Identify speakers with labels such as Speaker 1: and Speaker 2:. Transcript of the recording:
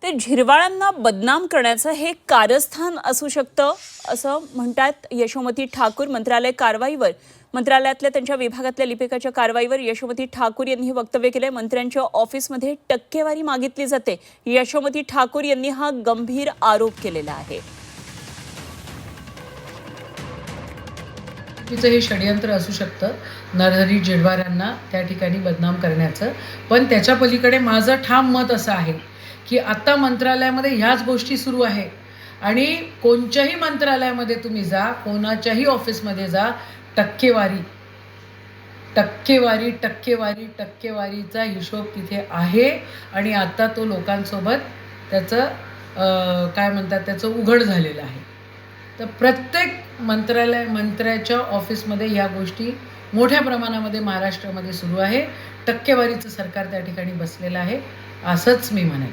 Speaker 1: ते झिरवाळांना बदनाम करण्याचं हे कारस्थान असू शकतं असं म्हणतात यशोमती ठाकूर. मंत्रालयातल्या त्यांच्या विभागातल्या लिपिकाच्या कारवाईवर यशोमती ठाकूर यांनी हे वक्तव्य केले. मंत्र्यांच्या ऑफिसमध्ये टक्केवारी मागितली जाते, यशोमती ठाकूर यांनी हा गंभीर आरोप केलेला आहे.
Speaker 2: तिचं हे षडयंत्र असू शकतं नरहरी झिरवाळांना त्या ठिकाणी बदनाम करण्याचं. पण त्याच्या पलीकडे माझं ठाम मत असं आहे की आता मंत्रालयामध्ये ह्याच गोष्टी सुरू आहे आणि कोणत्याही मंत्रालयामध्ये तुम्ही जा, कोणाच्याही ऑफिसमध्ये जा, टक्केवारीचा हिशोब तिथे आहे आणि आता तो लोकांसोबत त्याचं त्याचं उघड झालेलं आहे. तर प्रत्येक मंत्र्याच्या ऑफिसमध्ये ह्या गोष्टी मोठ्या प्रमाणामध्ये महाराष्ट्रामध्ये सुरू आहे. टक्केवारीचं सरकार त्या ठिकाणी बसलेलं आहे असंच मी म्हणेन.